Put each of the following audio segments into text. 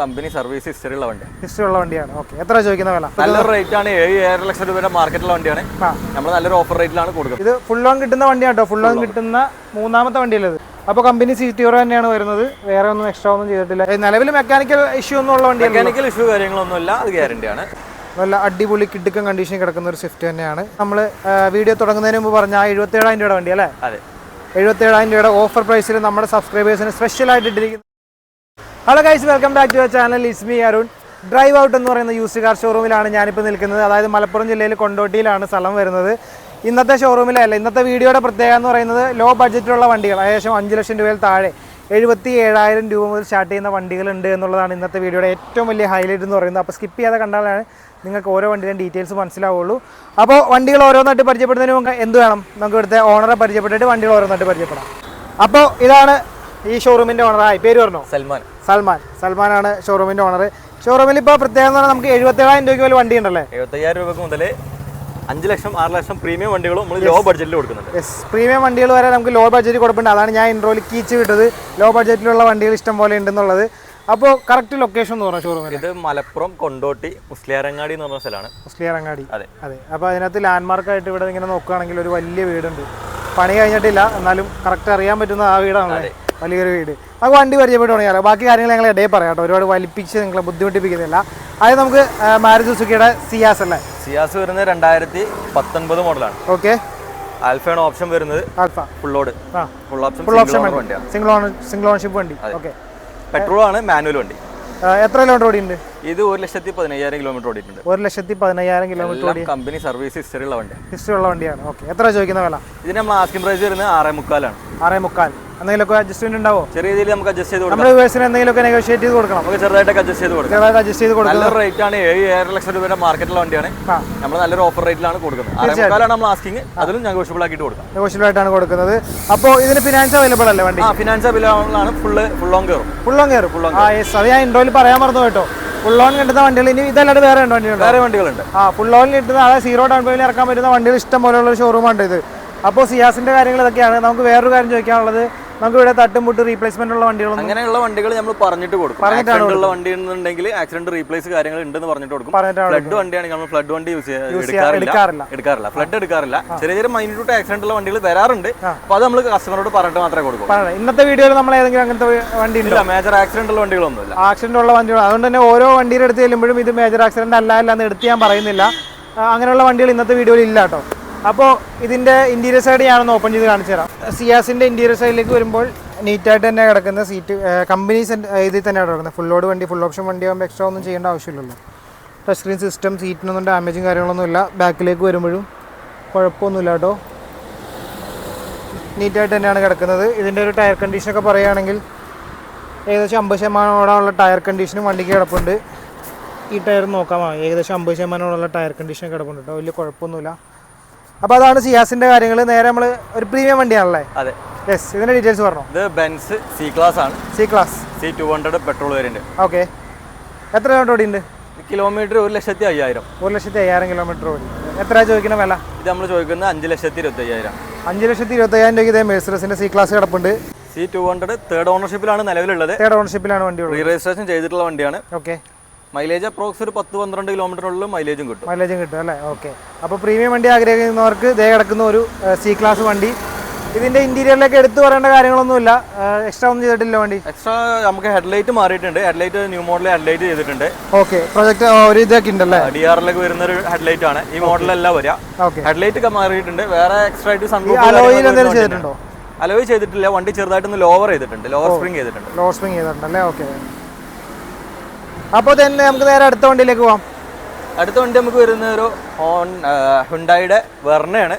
Company service history ഉള്ള വണ്ടിയാണ്. Okay, എത്ര ചോദിക്കുന്ന വില? നല്ലൊരു റേറ്റ് ആണ്. 7.5 ലക്ഷം രൂപയുടെ മാർക്കറ്റിലുള്ള വണ്ടിയാണ്. നമ്മൾ നല്ലൊരു ഓഫർ റേറ്റിലാണ് കൊടുക്കുന്നത്. ഇത് ഫുൾ ഓൺ കിട്ടുന്ന വണ്ടിയാണ് കേട്ടോ. ഫുൾ ഓൺ കിട്ടുന്ന മൂന്നാമത്തെ വണ്ടിയല്ലത്. അപ്പോൾ കമ്പനി CTOR തന്നെയാണ് വരുന്നത്. വേറെ ഒന്നും എക്സ്ട്രാ ഒന്നും ചെയ്തിട്ടില്ല. നിലവിൽ മെക്കാനിക്കൽ ഇഷ്യൂ ഒന്നും ഉള്ള വണ്ടിയാണ്. മെക്കാനിക്കൽ ഇഷ്യൂ കാര്യങ്ങളൊന്നുമില്ല, അത് ഗ്യാരണ്ടിയാണ്. നല്ല അടിപൊളി കിടുക്കൻ കണ്ടീഷൻ കിടക്കുന്ന ഒരു സ്വിഫ്റ്റ് തന്നെയാണ്. നമ്മൾ വീഡിയോ തുടങ്ങുന്നതിന് മുമ്പ് പറഞ്ഞ 77,000 രൂപയുടെ വണ്ടി അല്ലേ? അതെ, 77,000 രൂപയുടെ ഓഫർ പ്രൈസിൽ നമ്മുടെ സബ്സ്ക്രൈബേഴ്സിന് സ്പെഷ്യലായിട്ട് ഇട്ടിരിക്കുന്നു. Hello guys, welcome back to your channel. It's me Arun. Drive out എന്ന് പറയുന്ന യൂസ്ഡ് കാർ ഷോറൂമിലാണ് ഞാനിപ്പോൾ നിൽക്കുന്നത്. അതായത് മലപ്പുറം ജില്ലയിൽ കൊണ്ടോട്ടിയിലാണ് സ്ഥലം വരുന്നത്. ഇന്നത്തെ ഷോറൂമിലല്ല, ഇന്നത്തെ വീഡിയോയുടെ പ്രത്യേകത എന്ന് പറയുന്നത് ലോ ബഡ്ജറ്റിലുള്ള വണ്ടികൾ, ഏകദേശം 5 ലക്ഷം രൂപയിൽ താഴെ 77,000 രൂപ മുതൽ സ്റ്റാർട്ട് ചെയ്യുന്ന വണ്ടികളുണ്ട് എന്നുള്ളതാണ് ഇന്നത്തെ വീഡിയോയുടെ ഏറ്റവും വലിയ ഹൈലൈറ്റ് എന്ന് പറയുന്നത്. അപ്പോൾ സ്കിപ്പ് ചെയ്യാതെ കണ്ടാലാണ് നിങ്ങൾക്ക് ഓരോ വണ്ടിയുടെയും ഡീറ്റെയിൽസ് മനസ്സിലാവുള്ളൂ. അപ്പോൾ വണ്ടികൾ ഓരോന്നായിട്ട് പരിചയപ്പെടുന്നതിന് മുമ്പ് എന്ത് വേണം, നമുക്ക് ഇവിടുത്തെ ഓണറെ പരിചയപ്പെട്ടിട്ട് വണ്ടികൾ ഓരോന്നായിട്ട് പരിചയപ്പെടാം. അപ്പോൾ ഇതാണ് ഈ ഷോറൂമിൻ്റെ ഓണർ. പേര് പറഞ്ഞോ? സൽമാനാണ് ഷോറൂമിൻ്റെ ഓണർ. ഷോറൂമിൽ ഇപ്പോൾ പ്രത്യേകം എന്ന് പറഞ്ഞാൽ നമുക്ക് 77,000 രൂപയ്ക്ക് പോലെ വണ്ടി ഉണ്ടല്ലേ? 77,000 രൂപ മുതൽ 5 ലക്ഷം 6 ലക്ഷം പ്രീമിയം വണ്ടികളും നമ്മൾ ലോ ബഡ്ജറ്റിൽ കൊടുക്കുന്നുണ്ട്. പ്രീമിയം വണ്ടികൾ വരെ നമുക്ക് ലോ ബഡ്ജറ്റ് കൊടുക്കുന്നുണ്ട്. അതാണ് ഞാൻ ഇൻട്രോയിൽ കീച്ച് വിട്ടത്, ലോ ബഡ്ജറ്റിലുള്ള വണ്ടികൾ ഇഷ്ടം പോലെ ഉണ്ടെന്നുള്ളത്. അപ്പോൾ കറക്റ്റ് ലൊക്കേഷൻ എന്ന് പറഞ്ഞാൽ ഷോറൂമിൽ ഇത് മലപ്പുറം കൊണ്ടോട്ടി മുസ്ലിയാരങ്ങാടി എന്ന് പറഞ്ഞ സ്ഥലമാണ്. മുസ്ലിയാരങ്ങാടി, അതെ. അപ്പോൾ അതിനകത്ത് ലാൻഡ്മാർക്കായിട്ട് ഇവിടെ ഇങ്ങനെ നോക്കുകയാണെങ്കിൽ ഒരു വലിയ വീടുണ്ട്. പണി കഴിഞ്ഞിട്ടില്ല, എന്നാലും കറക്റ്റ് അറിയാൻ പറ്റുന്ന ആ വീടാണല്ലേ, വലിയൊരു വീട്. നമുക്ക് വണ്ടി പരിചയപ്പെട്ട് തുടങ്ങിയാലോ. ബാക്കി കാര്യങ്ങൾ ഞങ്ങൾ ഇടയിൽ പറയാം കേട്ടോ, ഒരുപാട് വലിപ്പിച്ച് നിങ്ങളെ ബുദ്ധിമുട്ടിപ്പിക്കുന്നില്ല. അത് നമുക്ക് മാരുതി സുസുക്കിയുടെ സിയാസ് അല്ലേ? സിയാസ് വരുന്നത് 2019 മോഡലാണ്. ഓക്കെ. ആൽഫയാണ് ഓപ്ഷൻ വരുന്നത്. ആൽഫ ഫുൾ ഓപ്ഷൻ വണ്ടിയാണ്, സിംഗിൾ ഓൺഷിപ്പ് വണ്ടി. ഓക്കെ. പെട്രോൾ ആണ്, മാനുവൽ വണ്ടി. എത്ര കിലോമീറ്റർ ഓടിയുണ്ട്? ഇത് 1,15,000 കിലോമീറ്റർ ഓടിയിട്ടുണ്ട്. 1,15,000 കിലോമീറ്റർ കമ്പനി സർവീസ് ഹിസ്റ്ററി ഉള്ള വണ്ടിയാണ്. ഓക്കെ, എത്ര ചോദിക്കുന്ന വില? ഇതിന് നമ്മൾ ആസ്കിംഗ് പ്രൈസ് വരുന്നത് 6.25 ആണ്. 6.25. എന്തെങ്കിലുമൊക്കെ അഡ്ജസ്റ്റ്മെന്റ് ഉണ്ടാവോ? ചെറിയ രീതിയിൽ നമുക്ക് അഡ്ജസ്റ്റ് ചെയ്ത് കൊടുക്കാം. നമ്മുടെ വ്യൂവേഴ്സിന് എന്തെങ്കിലുമൊക്കെ നെഗോഷിയേറ്റ് ചെയ്ത് കൊടുക്കണം. നമുക്ക് ചെറുതായിട്ട് അഡ്ജസ്റ്റ് ചെയ്ത് കൊടുക്കാം. നല്ലൊരു റേറ്റ് ആണ്. 7.5 ലക്ഷം രൂപയുടെ മാർക്കറ്റിലുള്ള വണ്ടിയാണ്. നമ്മൾ നല്ലൊരു ഓഫർ റേറ്റിലാണ് കൊടുക്കുന്നത്. 6.25 നമ്മൾ ആസ്കിംഗ്, അതിലും നെഗോഷ്യബിൾ ആക്കിയിട്ട് കൊടുക്കാം. നെഗോഷ്യബിൾ ആയിട്ടാണ് കൊടുക്കുന്നത്. അപ്പോൾ ഇതിന് ഫിനാൻസ് അവൈലബിൾ അല്ലേ വണ്ടി? ഫിനാൻസ് അവൈലബിൾ ആണ്. ഫുൾ ഓൺ കയറും. അത് ഞാൻ ഇൻട്രോയിൽ പറയാൻ മറന്നു കേട്ടോ. ഫുൾ ഓൺ കിട്ടുന്ന വണ്ടികൾ ഇനി ഇതല്ലാതെ വേറെ വണ്ടികളുണ്ട്. ഫുൾ ഓൺ കിട്ടുന്ന, അതായത് 0 ഡൗൺ പേയ്മെന്റ് ഇറക്കാൻ പറ്റുന്ന വണ്ടികൾ ഇഷ്ടം പോലെയുള്ള ഷോറൂമാണ് ഇത്. അപ്പോൾ സിയാസിന്റെ കാര്യങ്ങൾ ഇതൊക്കെയാണ്. നമുക്ക് വേറൊരു കാര്യം ചോദിക്കാനുള്ളത്, നമുക്ക് ഇവിടെ തട്ടുമുട്ട് റീപ്ലേസ്മെന്റ് ഉള്ള വണ്ടികൾ, അങ്ങനെയുള്ള വണ്ടികൾ നമ്മൾ പറഞ്ഞിട്ട് കൊടുക്കും. ആക്സിഡന്റ് വണ്ടി ഉണ്ടെങ്കിൽ ആക്സിഡന്റ് റീപ്ലേസ് കാര്യങ്ങൾ ഉണ്ടെന്ന് പറഞ്ഞിട്ട് കൊടുക്കും. ഫ്ലഡ് വണ്ടിയാണെങ്കിൽ നമ്മൾ ഫ്ലഡ് വണ്ടി എടുക്കാറില്ല. ഫ്ലഡ് എടുക്കാറില്ല. ചെറിയ ചെറിയ മൈന്യൂട്ട് ആക്സിഡന്റ് ഉള്ള വണ്ടികൾ വരാറുണ്ട്. അപ്പോൾ അത് നമ്മൾ കസ്റ്റമറോട് പറഞ്ഞിട്ട് മാത്രമേ കൊടുക്കൂ. ഇന്നത്തെ വീഡിയോയിൽ നമ്മൾ ഏതെങ്കിലും അങ്ങനത്തെ വണ്ടി ഇല്ല, മേജർ ആക്സിഡന്റ് ഉള്ള വണ്ടികളൊന്നുമില്ല. ആക്സിഡന്റ് ഉള്ള വണ്ടികൾ, അതുകൊണ്ട് തന്നെ ഓരോ വണ്ടിയുടെ അടുത്ത് ചെല്ലുമ്പോഴും ഇത് മേജർ ആക്സിഡന്റ് അല്ല എന്ന് എടുത്ത് ഞാൻ പറയുന്നില്ല. അങ്ങനെയുള്ള വണ്ടികൾ ഇന്നത്തെ വീഡിയോയിൽ ഇല്ല കേട്ടോ. അപ്പോൾ ഇതിൻ്റെ ഇൻറ്റീരിയർ സൈഡ് ഞാനൊന്ന് ഓപ്പൺ ചെയ്ത് കാണിച്ചു തരാം. സിയാസിൻ്റെ ഇൻറ്റീരിയർ സൈഡിലേക്ക് വരുമ്പോൾ നീറ്റായിട്ട് തന്നെ കിടക്കുന്ന സീറ്റ്, കമ്പനി ഇതിൽ തന്നെയാണ് കിടക്കുന്നത്. ഫുൾ ലോഡ് വണ്ടി, ഫുൾ ഓപ്ഷൻ വണ്ടി ആകുമ്പോൾ എക്സ്ട്രാ ഒന്നും ചെയ്യേണ്ട ആവശ്യമില്ലല്ലോ. ടച്ച് സ്ക്രീൻ സിസ്റ്റം, സീറ്റിനൊന്നും ഡാമേജും കാര്യങ്ങളൊന്നുമില്ല. ബാക്കിലേക്ക് വരുമ്പോഴും കുഴപ്പമൊന്നുമില്ല കേട്ടോ, നീറ്റായിട്ട് തന്നെയാണ് കിടക്കുന്നത്. ഇതിൻ്റെ ഒരു ടയർ കണ്ടീഷനൊക്കെ പറയുകയാണെങ്കിൽ ഏകദേശം 50% ടയർ കണ്ടീഷനും വണ്ടിക്ക് കിടപ്പുണ്ട്. ഈ ടയർ നോക്കാം, ഏകദേശം 50% ടയർ കണ്ടീഷൻ കിടപ്പുണ്ട് കേട്ടോ, വലിയ കുഴപ്പമൊന്നുമില്ല. അപ്പോൾ അതാണ് സിയാസിന്റെ കാര്യങ്ങൾ. നേരെ നമ്മൾ ഒരു പ്രീമിയം വണ്ടിയാണല്ലേ? അതെ. യെസ്, ഇതിന്റെ ഡീറ്റെയിൽസ് പറഞ്ഞോ. ഇത് ബെൻസ് സി ക്ലാസ് ആണ്. C200 petrol variant. ഓക്കെ. എത്ര കിലോമീറ്റർ ഓടിയുണ്ട്? കിലോമീറ്റർ 1,05,000. 1,05,000 കിലോമീറ്റർ ഓടി. എത്ര ചോദിക്കുന്ന വില? ഇത് നമ്മൾ ചോദിക്കുന്നത് 5,25,000. 5,25,000 രൂപയ്ക്ക് ഇതേ മെഴ്സിഡസിന്റെ സി ക്ലാസ് കിടപ്പുണ്ട്. C200 തേർഡ് ഓണർഷിപ്പിലാണ് നിലവിലുള്ളത്. തേർഡ് ഓണർഷിപ്പിലാണ് വണ്ടി, റീ രജിസ്ട്രേഷൻ ചെയ്തിട്ടുള്ള വണ്ടിയാണ്. ഓക്കെ. മൈലേജ് അപ്രോക്സ് ഒരു 10-12 കിലോമീറ്ററിനുള്ളിൽ മൈലേജും കിട്ടും അല്ലേ? ഓക്കെ. അപ്പോൾ പ്രീമിയം വണ്ടി ആഗ്രഹിക്കുന്നവർക്ക് ഇതേ കിടക്കുന്ന ഒരു സി ക്ലാസ് വണ്ടി. ഇതിന്റെ ഇന്റീരിയറിലേക്ക് എടുത്തു പറയേണ്ട കാര്യങ്ങളൊന്നുമില്ല, എക്സ്ട്രാ ഒന്നും ചെയ്തിട്ടില്ല വണ്ടി. എക്സ്ട്രാ നമുക്ക് ഹെഡ്ലൈറ്റ് മാറിയിട്ടുണ്ട്. ഹെഡ്ലൈറ്റ് ന്യൂ മോഡൽ ഹെഡ്ലൈറ്റ് ചെയ്തിട്ടുണ്ട്. ഓക്കെ. പ്രൊജക്ട് ഒരു ഇതൊക്കെ ഉണ്ടല്ലേ? DRലേക്ക് വരുന്ന ഒരു ഹെഡ്ലൈറ്റ് ആണ് ഈ മോഡലെല്ലാം വരിക. ഹെഡ്ലൈറ്റ് ഒക്കെ മാറിയിട്ടുണ്ട്. വേറെ എക്സ്ട്രാ ആയിട്ട് ചെയ്തിട്ടുണ്ടോ? അലോയ് ചെയ്തിട്ടില്ല. വണ്ടി ചെറുതായിട്ടൊന്ന് ലോവർ ചെയ്തിട്ടുണ്ട്, ലോവർ സ്പ്രിംഗ് ചെയ്തിട്ടുണ്ടല്ലേ? ഓക്കെ. അപ്പോൾ തന്നെ നമുക്ക് നേരെ അടുത്ത വണ്ടിയിലേക്ക് പോകാം. അടുത്ത വണ്ടി നമുക്ക് വരുന്ന ഒരു ഹുണ്ടായിയുടെ വെർണയാണ്.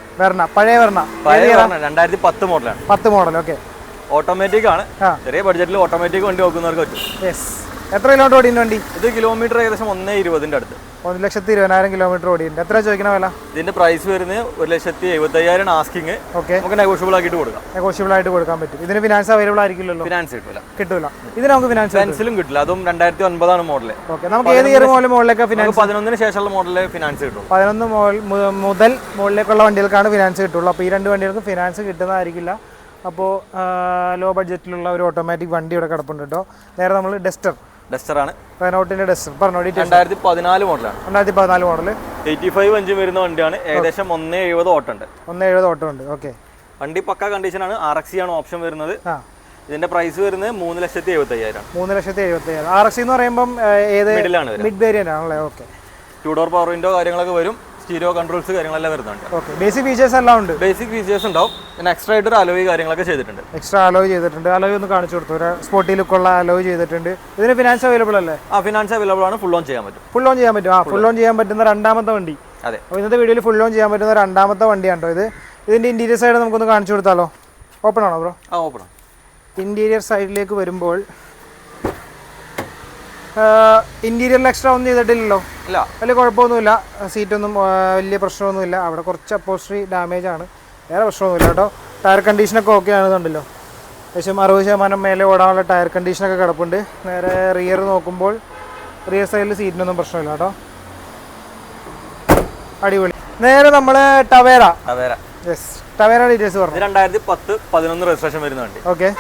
പഴയ വെർണ 2010 മോഡലാണ്. 10 മോഡൽ. ഓക്കെ. ഓട്ടോമാറ്റിക് ആണ്. ചെറിയ ബഡ്ജറ്റിൽ ഓട്ടോമാറ്റിക് വണ്ടി നോക്കുന്നവർക്ക് പറ്റും. എത്ര കിലോമീറ്റർ ഓടിയുണ്ട് വണ്ടി? ഇത് കിലോമീറ്റർ ഏകദേശം 1,20,000 അടുത്ത്. 1,20,000 കിലോമീറ്റർ ഓടിയുണ്ട്. എത്ര ചോദിക്കുന്ന വില? ഇതിന്റെ പ്രൈസ് വരുന്നത് 1,70,000 ആസ്കിങ്. ഓക്കെ. നമുക്ക് നെഗോഷ്യബിൾ ആക്കിയിട്ട് കൊടുക്കാം. നെഗോഷ്യബിൾ ആയിട്ട് കൊടുക്കാൻ പറ്റും. ഇതിന് ഫിനാൻസ് അവൈലബിൾ ആയിരിക്കില്ലല്ലോ? ഫിനാൻസ് കിട്ടൂല. ഇതിന് നമുക്ക് ഫിനാൻസിലും കിട്ടില്ല. അതും 2009 മോഡൽ. ഓക്കെ. നമുക്ക് ഏത് ഇയർ മോഡലിലേക്ക് ഫിനാൻസ്? 11 ശേഷമുള്ള മോഡലിൽ ഫിനാൻസ് കിട്ടും. 11 മുതൽ മുകളിലേക്കുള്ള വണ്ടികൾക്കാണ് ഫിനാൻസ് കിട്ടുള്ളൂ. അപ്പോൾ ഈ രണ്ട് വണ്ടികൾക്ക് ഫിനാൻസ് കിട്ടുന്നതായിരിക്കില്ല. അപ്പോൾ ലോ ബഡ്ജറ്റിലുള്ള ഒരു ഓട്ടോമാറ്റിക് വണ്ടി ഇവിടെ കിടപ്പുണ്ട് കേട്ടോ. നേരെ നമ്മൾ ഡസ്റ്റർ ഡസ്റ്റർ ആണ്. റെനോൾട്ടിന്റെ ഡസ്റ്റർ. പറഞ്ഞോ ഡീറ്റെയിൽസ്. 2014 മോഡലാണ്. 2014 മോഡൽ. 85 എഞ്ചിൻ വരുന്ന വണ്ടിയാണ്. ഏകദേശം 170 ഓട്ടം ഉണ്ട്. 170 ഓട്ടം ഉണ്ട്. ഓക്കെ. വണ്ടി പക്ക കണ്ടീഷനാണ്. RX ആണ് ഓപ്ഷൻ വരുന്നത്. ഇതിന്റെ പ്രൈസ് വരുന്നത് 3,75,000. 3,75,000. RX എന്ന് പറയുമ്പോൾ ഏത് മിഡ് വേരിയന്റ് ആണല്ലേ? ഓക്കെ. 2 ഡോർ പവർ വിൻഡോ കാര്യങ്ങളൊക്കെ വരും. സ്റ്റീരിയോ കൺട്രോൾസ് കാര്യങ്ങളെല്ലാം വരുന്നുണ്ട്. ഓക്കെ. ബേസിക് ഫീച്ചേഴ്സ് എല്ലാം ഉണ്ട്. ബേസിക് ഫീച്ചേഴ്സ് ഉണ്ടാവും. പിന്നെ എക്സ്ട്രാ ആയിട്ട് ഒരു അലോയ് കാര്യങ്ങളൊക്കെ ചെയ്തിട്ടുണ്ട്. എക്സ്ട്രാ അലോയ് ചെയ്തിട്ടുണ്ട്. അലോയ് ഒന്ന് കാണിച്ചു കൊടുത്തു. ഒരു സ്പോർട്ടി ലുക്കുള്ള അലോയ് ചെയ്തിട്ടുണ്ട്. ഇതിന് ഫിനാൻസ് അവൈലബിൾ അല്ലേ? ഫിനാൻസ് അവൈലബിൾ ആണ്. ഫുൾ ഓൺ ചെയ്യാൻ പറ്റും. ഫുൾ ഓൺ ചെയ്യാൻ പറ്റും. ഫുൾ ഓൺ ചെയ്യാൻ പറ്റുന്ന രണ്ടാമത്തെ വണ്ടി. അതെ. അപ്പോൾ ഇന്നത്തെ വീഡിയോയിൽ ഫുൾ ഓൺ ചെയ്യാൻ പറ്റുന്ന രണ്ടാമത്തെ വണ്ടിയാണ് കേട്ടോ ഇത്. ഇതിന്റെ ഇന്റീരിയർ സൈഡ് നമുക്കൊന്ന് കാണിച്ചു കൊടുത്താലോ? ഓപ്പൺ ആണോ ബ്രോ? ഓപ്പൺ. ഇന്റീരിയർ സൈഡിലേക്ക് വരുമ്പോൾ ഇന്റീരിയറിൽ എക്സ്ട്രാ ഒന്നും ചെയ്തിട്ടില്ലല്ലോ? ഇല്ല. വലിയ കുഴപ്പമൊന്നുമില്ല. സീറ്റൊന്നും വലിയ പ്രശ്നമൊന്നുമില്ല. അവിടെ കുറച്ച് അപ്പോസ്ട്രി ഡാമേജ് ആണ്, വേറെ പ്രശ്നമൊന്നുമില്ല കേട്ടോ. ടയർ കണ്ടീഷനൊക്കെ ഓക്കെ ആണെന്നുണ്ടല്ലോ. ഏകദേശം 60% മേലെ ഓടാനുള്ള ടയർ കണ്ടീഷനൊക്കെ കിടപ്പുണ്ട്. നേരെ റിയർ നോക്കുമ്പോൾ റിയർ സൈഡിൽ സീറ്റിനൊന്നും പ്രശ്നമില്ല കേട്ടോ. അടിപൊളി. നേരെ നമ്മൾ ടവേര. യെസ്, ടവേര ഡീറ്റെയിൽസ് പറഞ്ഞു. 2010-11 രജിസ്ട്രേഷൻ വരുന്ന വണ്ടി. ഓക്കെ.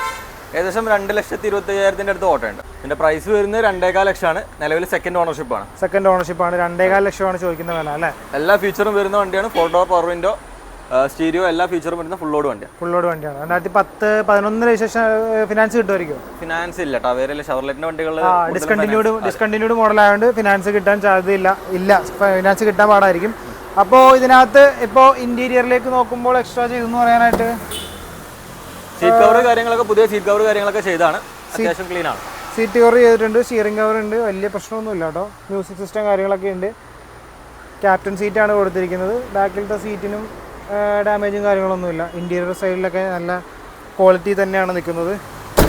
ഏകദേശം 2,25,000 അടുത്ത് ഓട്ടോ ഉണ്ട്. ഇതിന്റെ പ്രൈസ് വരുന്നത് 2.25 ലക്ഷമാണ്. നിലവിൽ സെക്കൻഡ് ഓണർഷിപ്പ് ആണ്. 2.25 ലക്ഷമാണ് ചോദിക്കുന്ന വില അല്ലേ? എല്ലാ ഫീച്ചറും വരുന്ന വണ്ടിയാണ്. 4 ഡോർ പവർ വിൻഡോ, സ്റ്റീരിയോ, എല്ലാ ഫീച്ചറും വരുന്ന ഫുൾ ലോഡ് വണ്ടിയാണ്. 2010-11 രജിസ്ട്രേഷൻ ഫിനാൻസ് കിട്ടുമായിരിക്കും? ഫിനാൻസ് ഇല്ല. ടവേരയിലെ ഷവർലെറ്റിന്റെ വണ്ടികൾ ഡിസ്കണ്ടിന്യൂഡ് മോഡലായതുകൊണ്ട് ഫിനാൻസ് കിട്ടാൻ സാധ്യതയില്ല. ഫിനാൻസ് കിട്ടാൻ പാടായിരിക്കും. അപ്പോൾ ഇതിനകത്ത് ഇപ്പോൾ ഇന്റീരിയറിലേക്ക് നോക്കുമ്പോൾ എക്സ്ട്രാ ചെയ്തെന്ന് പറയാനായിട്ട് സീറ്റ് കവർ കാര്യങ്ങളൊക്കെ, പുതിയ സീറ്റ് കവർ കാര്യങ്ങളൊക്കെ ചെയ്താണ്. അത്യാവശ്യം ക്ലീൻ ആണ്. സീറ്റ് കവർ ചെയ്തിട്ടുണ്ട്, സ്റ്റിയറിംഗ് കവർ ഉണ്ട്, വലിയ പ്രശ്നമൊന്നുമില്ല കേട്ടോ. മ്യൂസിക് സിസ്റ്റം കാര്യങ്ങളൊക്കെ ഉണ്ട്. ക്യാപ്റ്റൻ സീറ്റാണ് കൊടുത്തിരിക്കുന്നത്. ബാക്കിലത്തെ സീറ്റിനും ഡാമേജും കാര്യങ്ങളൊന്നുമില്ല. ഇന്റീരിയർ സൈഡിലൊക്കെ നല്ല ക്വാളിറ്റി തന്നെയാണ് നിൽക്കുന്നത്.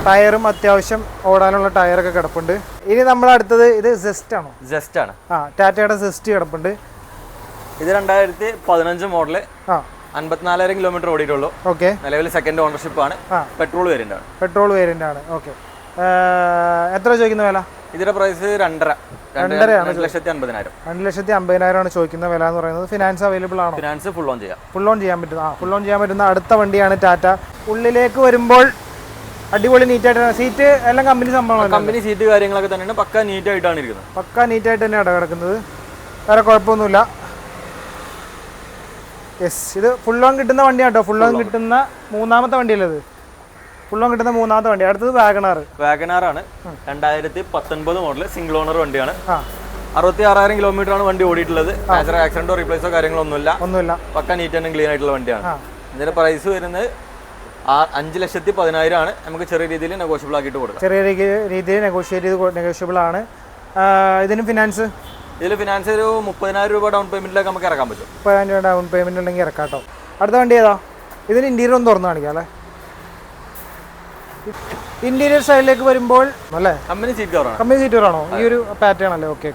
ടയറും അത്യാവശ്യം ഓടാനുള്ള ടയറൊക്കെ കിടപ്പുണ്ട്. ഇനി നമ്മൾ അടുത്തത് ഇത് ജസ്റ്റ് ആണോ? ജസ്റ്റ് ആണ്. ടാറ്റയുടെ ജസ്റ്റ് കിടപ്പുണ്ട്. ഇത് 2015 മോഡല്. 54,000 കിലോമീറ്റർ ഓടിയിട്ടുള്ളൂ. ഓക്കെ. നിലവിൽ സെക്കൻഡ് ഓണർഷിപ്പ് ആണ്. പെട്രോൾ വേരിയന്റ് ആണ്. ഓക്കെ. എത്ര ചോദിക്കുന്ന വില? ഇതിന്റെ പ്രൈസ് 2,50,000. 2,50,000 ആണ് ചോദിക്കുന്ന വില എന്ന് പറയുന്നത്. ഫിനാൻസ് അവൈലബിൾ ആണോ? ഫിനാൻസ് ഫുൾ ഓൺ ചെയ്യാം. ഫുൾ ഓൺ ചെയ്യാൻ പറ്റുന്ന അടുത്ത വണ്ടിയാണ് ടാറ്റ. ഉള്ളിലേക്ക് വരുമ്പോൾ അടിപൊളി നീറ്റായിട്ടാണ്. സീറ്റ് എല്ലാം കമ്പനി സംഭവമാണ്. കമ്പനി സീറ്റ് കാര്യങ്ങളൊക്കെ തന്നെയാണ്. പക്ക നീറ്റായിട്ടാണ് ഇരിക്കുന്നത്. പക്ക നീറ്റായിട്ട് തന്നെയാണ് കിടക്കുന്നത്. വേറെ കുഴപ്പമൊന്നുമില്ല. യെസ്, ഇത് ഫുൾ ഓൺ കിട്ടുന്ന വണ്ടിയാണ് കേട്ടോ. ഫുൾ ഓൺ കിട്ടുന്ന മൂന്നാമത്തെ വണ്ടിയല്ലേ ഇത്? ഫുൾ ഓൺ കിട്ടുന്ന മൂന്നാമത്തെ വണ്ടി. അടുത്തത് വാഗണാർ ആണ്. 2019 മോഡൽ സിംഗിൾ ഓണർ വണ്ടിയാണ്. 66,000 കിലോമീറ്റർ ആണ് വണ്ടി ഓടിയിട്ടുള്ളത്. മേജർ ആക്സിഡന്റോ റീപ്ലേസോ കാര്യങ്ങളൊന്നുമില്ല. പക്ക നീറ്റ് ആൻഡ് ക്ലീൻ ആയിട്ടുള്ള വണ്ടിയാണ്. ഇതിന്റെ പ്രൈസ് വരുന്നത് 5,10,000 ആണ്. നമുക്ക് ചെറിയ രീതിയിൽ നെഗോഷ്യബിൾ ആക്കിയിട്ട് കൊടുക്കാം. ചെറിയ രീതിയിൽ നെഗോഷ്യബിൾ ആണ്. ഇതിന് ഫിനാൻസ്? ഇതിൽ ഫിനാൻസ് ഒരു 30,000 രൂപ ഡൗൺ പേയ്മെന്റിലേക്ക് നമുക്ക് ഇറക്കാൻ പറ്റും. 30,000 രൂപ ഡൗൺ പേയ്മെന്റ് ഉണ്ടെങ്കിൽ ഇറക്കാം കേട്ടോ. അടുത്ത വണ്ടി ഏതാ? ഇതിന് ഇന്റീരിയർ ഒന്ന് തുറന്നു കാണിക്കാം അല്ലേ? ഇന്റീരിയർ സൈഡിലേക്ക് വരുമ്പോൾ അല്ലേ കമ്പനി സീറ്റ് കവറാണ്. കമ്പനി സീറ്റ് കവറാണോ? ഈ ഒരു പാറ്റേൺ അല്ലേ? ഓക്കെ.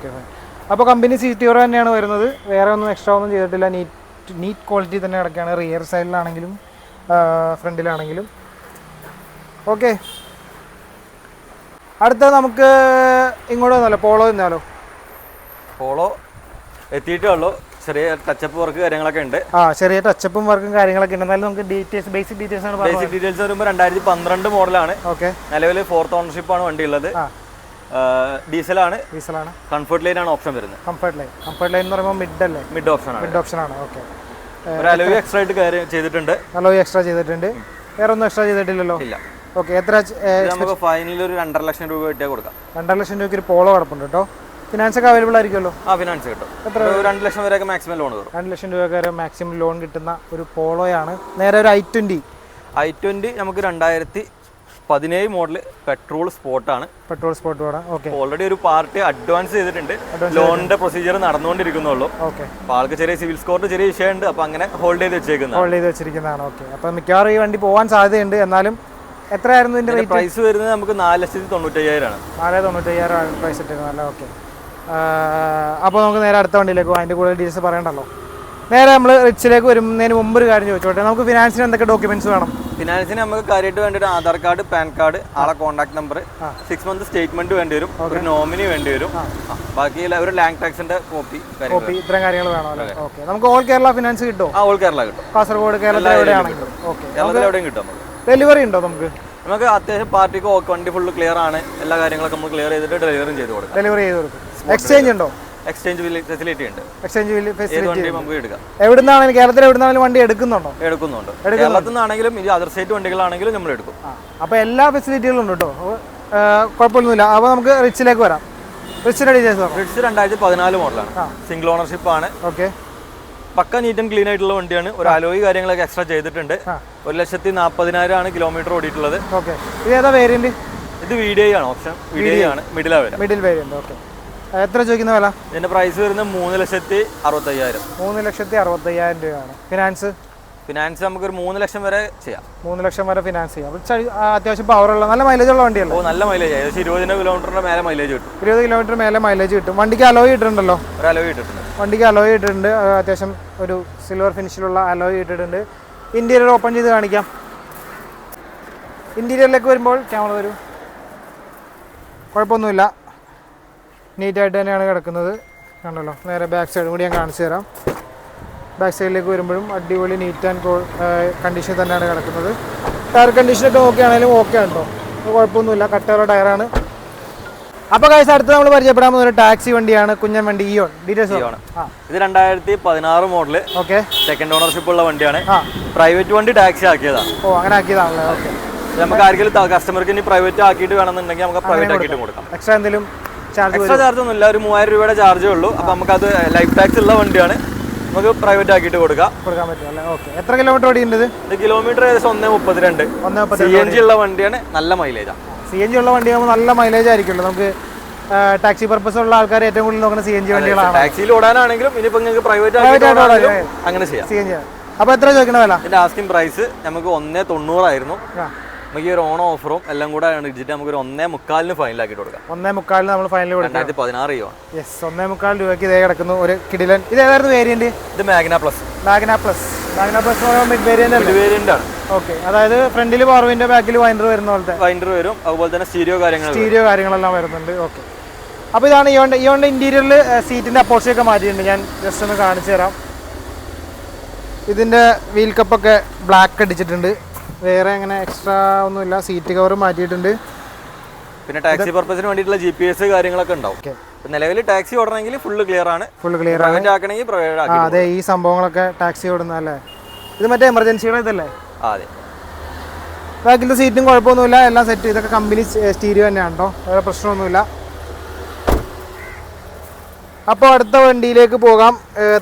അപ്പോൾ കമ്പനി സീറ്റ് കവർ തന്നെയാണ് വരുന്നത്. വേറെ ഒന്നും എക്സ്ട്രാ ഒന്നും ചെയ്തിട്ടില്ല. നീറ്റ് ക്വാളിറ്റി തന്നെ കിടക്കുകയാണ്. റിയർ സൈഡിലാണെങ്കിലും ഫ്രണ്ടിലാണെങ്കിലും. ഓക്കെ. അടുത്ത നമുക്ക് ഇങ്ങോട്ട് വന്നാലോ? പോളോ എന്നാലോ? പോളോ എത്തിയിട്ടേ ഉള്ളൂ. ചെറിയ ടച്ചപ്പ് വർക്ക് കാര്യങ്ങളൊക്കെ ഉണ്ട്. ചെറിയ ടച്ചപ്പും വർക്കും കാര്യങ്ങളൊക്കെ ഉണ്ട്. എന്നാലും നമുക്ക് ബേസിക് ഡീറ്റെയിൽസ് വരുമ്പോൾ 2012 മോഡലാണ്. ഓക്കെ. നിലവിൽ 4th ഓണർഷിപ്പ് ആണ് വണ്ടി ഉള്ളത്. ഡീസലാണ്. കംഫർട്ട് ലൈൻ ആണ് ഓപ്ഷൻ വരുന്നത്. കംഫർട്ട് ലൈൻ എന്ന് പറയുമ്പോൾ മിഡ് ഓപ്ഷൻ ആണ്. ഓക്കെ. ഒരു അലോയ് എക്സ്ട്രാ ആയിട്ട് ചെയ്തിട്ടുണ്ട്. അലോയ് എക്സ്ട്രാ ചെയ്തിട്ടുണ്ട്. വേറെ ഒന്നും എക്സ്ട്രാ ചെയ്തിട്ടില്ലല്ലോ? ഇല്ല. ഓക്കെ. എത്ര നമുക്ക് ഫൈനലിൽ ഒരു 2.5 ലക്ഷം രൂപ കിട്ടിയാൽ കൊടുക്കാം. 2.5 ലക്ഷം രൂപയ്ക്ക് ഒരു പോളോ കിടപ്പുണ്ട് കേട്ടോ. ഫിനാൻസ് ഒക്കെ അവൈലബിൾ ആയിരിക്കുമല്ലോ? ഫിനാൻസ് കിട്ടും. എത്ര? 2 ലക്ഷം വരെയൊക്കെ മാക്സിമം ലോൺ കിട്ടും. 2 ലക്ഷം രൂപ വരെ മാക്സിമം ലോൺ കിട്ടുന്ന ഒരു പോളോയാണ്. നേരെ ഒരു i20 നമുക്ക് 2017 മോഡൽ പെട്രോൾ സ്പോട്ടാണ്. ഓക്കെ. ഓൾറെഡി ഒരു പാർട്ടി അഡ്വാൻസ് ചെയ്തിട്ടുണ്ട്. ലോണിന്റെ പ്രൊസീജിയർ നടന്നുകൊണ്ടിരിക്കുന്നുള്ളൂ. ഓക്കെ. അപ്പോൾ ആൾക്ക് ചെറിയ സിവിൽ സ്കോറിന് ചെറിയ വിഷയമുണ്ട്. അപ്പോൾ അങ്ങനെ ഹോൾഡ് ചെയ്ത് വെച്ചിരിക്കുന്നതാണ്. ഓക്കെ. അപ്പോൾ മിക്കവാറും ഈ വണ്ടി പോകാൻ സാധ്യതയുണ്ട്. എന്നാലും എത്രയായിരുന്നു ഇതിന്റെ റേറ്റ്? പ്രൈസ് വരുന്നത് നമുക്ക് 4,95,000 ആണ്. 4,95,000 പ്രൈസ് ഇട്ടിരുന്നല്ലേ? ഓക്കെ. അപ്പോൾ നമുക്ക് നേരെ അടുത്ത വണ്ടിയിലേക്ക് പോകാം. അതിൻ്റെ കൂടുതൽ ഡീറ്റെയിൽസ് പറയണ്ടല്ലോ. നേരെ നമ്മൾ റിച്ചിലേക്ക് വരുന്നതിന് മുമ്പ് ഒരു കാര്യം ചോദിച്ചോട്ടെ. നമുക്ക് ഫിനാൻസിന് എന്തൊക്കെ ഡോക്യുമെന്റ്സ് വേണം? ഫിനാൻസിന് നമുക്ക് കാര്യമായിട്ട് വേണ്ടിയിട്ട് ആധാർ കാർഡ്, പാൻ കാർഡ്, ആളെ കോൺടാക്ട് നമ്പർ, 6 മന്ത് സ്റ്റേറ്റ്മെന്റ് വേണ്ടി വരും, ഒരു നോമിനി വേണ്ടി വരും, ബാക്കി ഒരു ലാൻഡ് ടാക്സിന്റെ കോപ്പി, ഇത്രയും കാര്യങ്ങൾ വേണം. ഓക്കെ. നമുക്ക് ഓൾ കേരള ഫിനാൻസ് കിട്ടുമോ? ഓൾ കേരള കിട്ടും. കാസർഗോഡ്, കേരളത്തിൽ എവിടെയാണെങ്കിലും. ഓക്കെ. കേരളത്തിൽ എവിടെയും കിട്ടും. ഡെലിവറി ഉണ്ടോ? നമുക്ക് നമുക്ക് അത്യാവശ്യം പാർട്ടിക്ക് വണ്ടി ഫുള്ള് ക്ലിയർ ആണ്, എല്ലാ കാര്യങ്ങളൊക്കെ നമ്മൾ ക്ലിയർ ചെയ്തിട്ട് ഡെലിവറി ചെയ്ത് കൊടുക്കാം. ഡെലിവറി ചെയ്ത് കൊടുക്കും. എക്സ്ചേഞ്ച് ഉണ്ടോ? എക്സ്ചേഞ്ച് ഫെസിലിറ്റി ഉണ്ട്. എക്സ്ചേഞ്ച് ഫെസിലിറ്റി നമുക്ക് എടുക്കാം. എവിടുന്നാണെങ്കിലും കേരളത്തിൽ എവിടുന്നാണെങ്കിലും വണ്ടി എടുക്കുന്നുണ്ടോ? എടുക്കുന്നുണ്ട്. കേരളത്തിൽ നിന്നാണെങ്കിലും ഇത് അതർ സ്റ്റേറ്റ് വണ്ടികളാണെങ്കിലും നമ്മൾ എടുക്കും. അപ്പോൾ എല്ലാ ഫെസിലിറ്റികളും ഉണ്ട് കേട്ടോ, കുഴപ്പമൊന്നുമില്ല. അപ്പോൾ നമുക്ക് റിച്ചിലേക്ക് വരാം. റിച്ചിന്റെ ഡീറ്റെയിൽസ് പറയാം. റിച്ച് 2014 മോഡലാണ്, സിംഗിൾ ഓണർഷിപ്പ് ആണ്. Okay, pakka neat and clean ആയിട്ടുള്ള വണ്ടിയാണ്. ഒരു അലോയ് കാര്യങ്ങളൊക്കെ എക്സ്ട്രാ ചെയ്തിട്ടുണ്ട്. 1,40,000 ആണ് കിലോമീറ്റർ ഓടിയിട്ടുള്ളത്. ഓക്കെ, ഇത് ഏതാ വേരിയന്റ്? ഇത് VDI ആണ്, ഓപ്ഷൻ VDI ആണ്, മിഡിൽ വേരിയന്റ്. ഓക്കെ, എത്ര ചോദിക്കുന്ന വില? ഇതിന്റെ പ്രൈസ് വരുന്നത് 3,65,000. 3,65,000 രൂപയാണ്. ഫിനാൻസ് നമുക്കൊരു 3 ലക്ഷം വരെ ചെയ്യാം. 3 ലക്ഷം വരെ ഫിനാൻസ് ചെയ്യാം. അത്യാവശ്യം പവറുള്ള നല്ല മൈലേജ് ഉള്ള വണ്ടിയല്ലോ. നല്ല മൈലേജ്, ഏകദേശം 20 കിലോമീറ്ററിന്റെ മേലെ മൈലേജ് കിട്ടും. 20 കിലോമീറ്റർ മേലെ മൈലേജ് കിട്ടും. വണ്ടിക്ക് അലോയ് ഇട്ടിട്ടുണ്ടല്ലോ? ഒരു അലോയ് ഇട്ടിട്ടുണ്ട്. വണ്ടിക്ക് അലോയ് ഇട്ടിട്ടുണ്ട്. അത്യാവശ്യം ഒരു സിൽവർ ഫിനിഷിലുള്ള അലോയ് ഇട്ടിട്ടുണ്ട്. ഇന്റീരിയർ ഓപ്പൺ ചെയ്ത് കാണിക്കാം. ഇന്റീരിയറിലേക്ക് വരുമ്പോൾ ക്യാമറ വരും, കുഴപ്പമൊന്നുമില്ല, നീറ്റായിട്ട് തന്നെയാണ് കിടക്കുന്നത്. കണ്ടല്ലോ, നേരെ ബാക്ക് സൈഡ് കൂടി ഞാൻ കാണിച്ചു തരാം. ബാക്ക് സൈഡിലേക്ക് വരുമ്പോഴും അടിപൊളി നീറ്റ് ആൻഡ് കണ്ടീഷൻ തന്നെയാണ് കിടക്കുന്നത്. ടയർ കണ്ടീഷനൊക്കെ നോക്കുകയാണെങ്കിലും ഓക്കെ ഉണ്ടോ, കുഴപ്പമൊന്നുമില്ല, കട്ടയുള്ള ടയറാണ്. അപ്പോൾ ഗൈസ്, അടുത്ത് നമ്മൾ പരിചയപ്പെടാൻ പോകുന്ന ഒരു ടാക്സി വണ്ടിയാണ്, കുഞ്ഞൻ വണ്ടി ഇയോൺ. ഡീറ്റെയിൽസ് ആണ്. ഇത് 2016 മോഡല്. ഓക്കെ, സെക്കൻഡ് ഓണർഷിപ്പ് ഉള്ള വണ്ടിയാണ്. പ്രൈവറ്റ് വണ്ടി ടാക്സി ആക്കിയതാണ്. ഓ, അങ്ങനെ ആക്കിയതാണല്ലേ. ഓക്കെ, നമുക്ക് ആർക്കെങ്കിലും കസ്റ്റമർക്ക് ഇനി പ്രൈവറ്റ് ആക്കിയിട്ട് വേണമെന്നുണ്ടെങ്കിൽ നമുക്ക് പ്രൈവറ്റ് ആക്കിയിട്ട് കൊടുക്കാം. എക്സ്ട്രാ എന്തെങ്കിലും എക്സ്ട്രാ ചാർജ് ഒന്നുമില്ല, ഒരു 3000 രൂപയുടെ ചാർജേ ഉള്ളൂ. അപ്പോൾ നമുക്കത് ലൈഫ് ടാക്സ് ഉള്ള വണ്ടിയാണ്, നമുക്ക് പ്രൈവറ്റ് ആക്കിയിട്ട് കൊടുക്കാൻ പറ്റും അല്ലേ. ഓക്കെ, എത്ര കിലോമീറ്റർ ഓടിയുണ്ട്? ഇത് കിലോമീറ്റർ ഏകദേശം 1.32. CNG ഉള്ള വണ്ടിയാണ്, നല്ല മൈലേജാണ്. CNG ഉള്ള വണ്ടിയാകുമ്പോൾ നല്ല മൈലേജ് ആയിരിക്കുമല്ലോ. നമുക്ക് ടാക്സി പർപ്പസ് ഉള്ള ആൾക്കാർ ഏറ്റവും കൂടുതൽ നോക്കുന്ന CNG വണ്ടികളാണ്. ടാക്സിയിൽ ഓടാനാണെങ്കിലും ഇനിയിപ്പോൾ നിങ്ങൾക്ക് പ്രൈവറ്റ് ആയിട്ട് അങ്ങനെ ചെയ്യാം. CNG. അപ്പോൾ എത്ര ചോദിക്കണ വില? ഇതിന്റെ ആസ്കിംഗ് പ്രൈസ് നമുക്ക് 1.90 ആയിരുന്നു. നമുക്ക് ഈ ഒരു ഓണം ഓഫറും എല്ലാം കൂടെ ഇടിച്ചിട്ട് നമുക്ക് ഒരു 1.25 ഫൈനലാക്കി കൊടുക്കാം. 1.25 നമ്മൾ ഫൈനൽ കൊടുക്കാം. 2016 യെസ്, 1.25 രൂപയ്ക്ക് ഇതേ കിടക്കുന്നു ഒരു കിടിലൻ. ഇത് ഏതായിരുന്നു വേരിയന്റ്? ഇത് Magna plus. Magna plus mid variant ആണ്. ഓക്കെ, അതായത് ഫ്രണ്ടിൽ പവർ വിൻഡോ, ബാക്കിൽ വൈൻഡർ വരുന്ന പോലത്തെ വൈൻഡർ വരും. അതുപോലെ തന്നെ സ്റ്റീരിയോ കാര്യങ്ങളെല്ലാം വരുന്നുണ്ട്. ഓക്കെ, അപ്പോൾ ഇതാണ് ഇയോണ്ട് ഇന്റീരിയറിൽ സീറ്റിന്റെ അപ്പോർച്ചയൊക്കെ മാറ്റിയിട്ടുണ്ട്. ഞാൻ ജസ്റ്റ് ഒന്ന് കാണിച്ചു തരാം. ഇതിന്റെ വീൽ കപ്പൊക്കെ ബ്ലാക്ക് അടിച്ചിട്ടുണ്ട്. വേറെ അങ്ങനെ എക്സ്ട്രാ ഒന്നുമില്ല. സീറ്റ് കവർ മാറ്റിയിട്ടുണ്ട്. പിന്നെ ടാക്സി പർപ്പസിന് വേണ്ടിയിട്ടുള്ള GPS കാര്യങ്ങളൊക്കെ ഉണ്ടാവും. നിലവിൽ ടാക്സി ഓടണമെങ്കിൽ ഫുള്ള് ക്ലിയർ ആണ്. അതെ, ഈ സംഭവങ്ങളൊക്കെ ടാക്സി ഓടുന്നല്ലേ. ഇത് മറ്റേ എമർജൻസിയുടെ ഇതല്ലേ? അതെ. ബാക്കിലത്തെ സീറ്റും കുഴപ്പമൊന്നുമില്ല, എല്ലാം സെറ്റ്. ഇതൊക്കെ കമ്പനി സ്റ്റീരിയോ തന്നെയാണ് കേട്ടോ, വേറെ പ്രശ്നമൊന്നുമില്ല. അപ്പോൾ അടുത്ത വണ്ടിയിലേക്ക് പോകാം.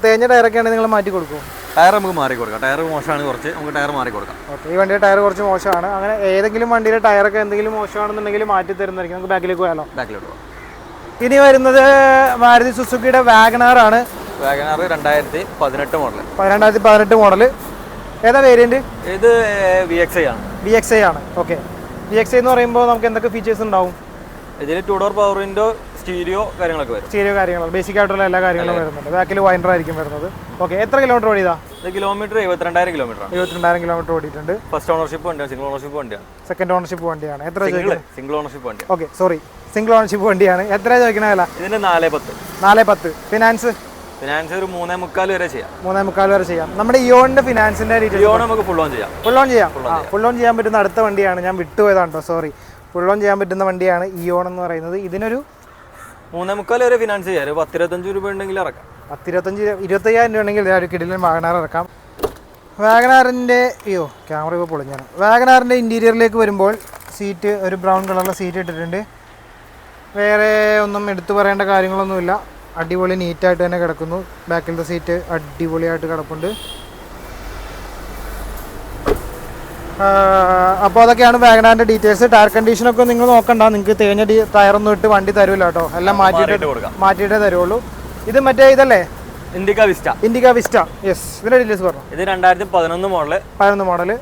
തേഞ്ഞ ടയറൊക്കെ ആണെങ്കിൽ നിങ്ങൾ മാറ്റി കൊടുക്കും? ടയർ നമുക്ക് മാറി കൊടുക്കാം. ടയർ മോശമാണ്, കുറച്ച് നമുക്ക് ടയർ മാറി കൊടുക്കാം. ഓക്കെ, ഈ വണ്ടിയുടെ ടയർ കുറച്ച് മോശമാണ്. അങ്ങനെ ഏതെങ്കിലും വണ്ടിയുടെ ടയറൊക്കെ എന്തെങ്കിലും മോശമാണെന്നുണ്ടെങ്കിൽ മാറ്റി തരുന്നതായിരിക്കും. നമുക്ക് ബാക്കിലേക്ക് പോയാലോ? ബാക്കിലോട്ട് പോകാം. ഇനി വരുന്നത് മാരുതി സുസുക്കിയുടെ വാഗണാർ ആണ്. WagonR 2018 model. 2018 മോഡൽ. ഏതാ വേരിയന്റ്? ഇത് VXI ആണ്. VXI ആണ്. ഓക്കെ, VXI എന്ന് പറയുമ്പോൾ നമുക്ക് എന്തൊക്കെ ഫീച്ചേഴ്സ് ഉണ്ടാവും? ഇതിൽ 2 ഡോർ പവർ വിൻഡോ, സ്റ്റീരിയോ കാര്യങ്ങളൊക്കെ വരും. സ്റ്റീരിയോ കാര്യങ്ങൾ ബേസിക് ആയിട്ടുള്ള എല്ലാ കാര്യങ്ങളും വരുന്നുണ്ട്. ബാക്കിൽ വൈൻഡർ ആയിരിക്കും വരുന്നത്. ഓക്കെ, എത്ര കിലോമീറ്റർ ഓടിയതാ? ഇത് കിലോമീറ്റർ 72,000 കിലോമീറ്റർ. 72,000 കിലോമീറ്റർ ഓടിയിട്ടുണ്ട്. ഫസ്റ്റ് ഓണർഷിപ്പ് വണ്ടിയാണ്, സിംഗിൾ ഓണർഷിപ്പ് വണ്ടിയാണ്. സെക്കൻഡ് ഓണർഷിപ്പ് വണ്ടിയാണ്. എത്ര സിംഗിൾ ഓണർഷിപ്പ് വണ്ടിയാണ്. ഓക്കെ, സോറി, സിംഗിൾ ഓണർഷിപ്പ് വണ്ടിയാണ്. എത്ര ചോദിക്കണ വില? ഇതിന് 4.10. 4.10. ഫിനാൻസ് ഒരു 3.25 വരെ ചെയ്യാം. 3.25 വരെ ചെയ്യാം. നമ്മുടെ ഇയോണിന്റെ ഫിനാൻസിന്റെ ഇയോൺ നമുക്ക് ഫുൾ ഓൺ ചെയ്യാം. ഫുൾ ഓൺ ചെയ്യാൻ പറ്റുന്ന അടുത്ത വണ്ടിയാണ്. ഞാൻ വിട്ടുപോയതാണ് കേട്ടോ, സോറി. ഫുൾ ഓൺ ചെയ്യാൻ പറ്റുന്ന വണ്ടിയാണ് ഇയോൺ എന്ന് പറയുന്നത്. ഇതിനൊരു 3.25 വരെ ഫിനാൻസ് ചെയ്യാം. 10-25 രൂപ ഉണ്ടെങ്കിൽ ഇറക്കാം. 25,000 രൂപ ഉണ്ടെങ്കിൽ ഒരു കിടിലൻ വാഗണാർ ഇറക്കാം. വാഗണാറിൻ്റെ ക്യാമറ ഇപ്പോൾ പൊളിഞ്ഞാണ്. വാഗണാറിൻ്റെ ഇൻറ്റീരിയറിലേക്ക് വരുമ്പോൾ സീറ്റ് ഒരു ബ്രൗൺ കളറിലെ സീറ്റ് ഇട്ടിട്ടുണ്ട്. വേറെ ഒന്നും എടുത്തു പറയേണ്ട കാര്യങ്ങളൊന്നുമില്ല. അടിപൊളി നീറ്റായിട്ട് തന്നെ കിടക്കുന്നു. ബാക്കിലത്തെ സീറ്റ് അടിപൊളിയായിട്ട് കിടപ്പുണ്ട്. അപ്പോൾ അതൊക്കെയാണ് വാഗണാറിൻ്റെ ഡീറ്റെയിൽസ്. ടയർ കണ്ടീഷനൊക്കെ നിങ്ങൾ നോക്കണ്ട, നിങ്ങൾക്ക് തേഞ്ഞ ടയറൊന്നും ഇട്ട് വണ്ടി തരില്ല കേട്ടോ, എല്ലാം മാറ്റിയിട്ടേ തരുള്ളൂ. ഇത് മറ്റേ ഇതല്ലേ? ഇൻഡിക വിസ്റ്റ. യെസ്, ഇതിന്റെ ഡീറ്റെയിൽസ് പറഞ്ഞു. ഇത് 2011 മോഡല്. 11 മോഡല്.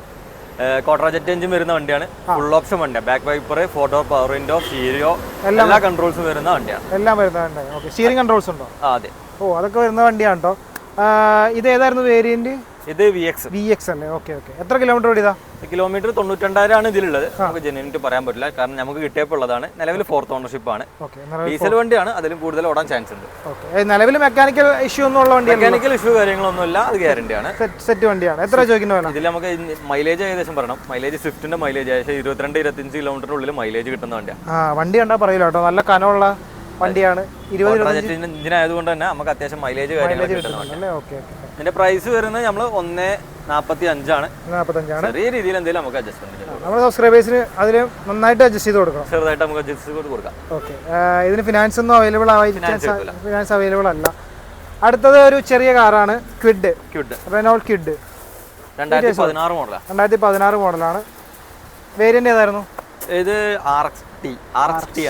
ക്വാഡ്രാ ജെറ്റ് എഞ്ചിൻ വരുന്ന വണ്ടിയാണ്. ഫുൾ ഓപ്ഷൻ വണ്ടിയാണ്. Back wiper, 4 door power window, stereo, എല്ലാ കൺട്രോൾസും വരുന്ന വണ്ടിയാണ്. എല്ലാം വരുന്ന വണ്ടിയാണ്. ഓക്കെ, സ്റ്റിയറിംഗ് കൺട്രോൾസ് ഉണ്ടോ? അതെ. അതൊക്കെ വരുന്ന വണ്ടിയാണ് കേട്ടോ. ഇത് ഏതായിരുന്നു വേരിയന്റ്? ഇത് VX അല്ലേ? Okay okay. എത്ര കിലോമീറ്റർ ഓടിയതാ? കിലോമീറ്റർ 92,000 ആണ് ഇതിലുള്ളത്. നമുക്ക് ജെന്യൂനിറ്റി പറയാൻ പറ്റില്ല, കാരണം നമുക്ക് കിട്ടിയപ്പോൾ ഉള്ളതാണ്. നിലവിൽ 4th ഓണർഷിപ്പ് ആണ്. ഡീസൽ വണ്ടിയാണ്, അതിലും കൂടുതൽ ഓടാൻ ചാൻസ് ഉണ്ട്. നിലവിൽ മെക്കാനിക്കൽ ഇഷ്യൂ ഒന്നും ഉള്ള വണ്ടി? മെക്കാനിക്കൽ ഇഷ്യൂ കാര്യങ്ങളൊന്നും ഇല്ല, അത് ഗ്യാരണ്ടി ആണ്. സെറ്റ് വണ്ടിയാണ്. എത്ര ചോദിക്കുന്നത്? ഇതിൽ നമുക്ക് മൈലേജ് ഏകദേശം പറയണം. മൈലേജ് സ്വിഫ്റ്റിന്റെ മൈലേജ് ഏകദേശം 22-25 കിലോമീറ്ററിനുള്ളിൽ മൈലേജ് കിട്ടുന്ന വണ്ടിയാണ്. വണ്ടി കണ്ടാ പറയില്ല കേട്ടോ, നല്ല കനമുള്ള വണ്ടിയാണ്. എഞ്ചിൻ ആയതുകൊണ്ട് തന്നെ നമുക്ക് അത്യാവശ്യം മൈലേജ് കാര്യങ്ങളൊക്കെ കിട്ടുന്ന വണ്ടിയാണ്. ഇതിന്റെ പ്രൈസ് വരുന്നത് നമ്മൾ 1.45 ആണ്. ചെറിയ രീതിയിൽ എന്തെങ്കിലും നമുക്ക് അഡ്ജസ്റ്റ്മെന്റ് ചെയ്യാം. നമ്മുടെ സബ്സ്ക്രൈബേഴ്സിന് അതിൽ നന്നായിട്ട് അഡ്ജസ്റ്റ് ചെയ്ത് കൊടുക്കണം. ചെറുതായിട്ട് നമുക്ക് അഡ്ജസ്റ്റ് ചെയ്ത് കൊടുക്കാം. ഓക്കെ. ഇതിന് ഫിനാൻസ് ഒന്നും അവൈലബിൾ ഫിനാൻസ് അവൈലബിൾ അല്ല. അടുത്തത് ഒരു ചെറിയ കാറാണ്, ക്വിഡ്. റെനോൾട്ട് ക്വിഡ് 2016 മോഡലാണ്. 2016 മോഡലാണ്. വേരിയന്റ് ഏതായിരുന്നു? ഇത് RXT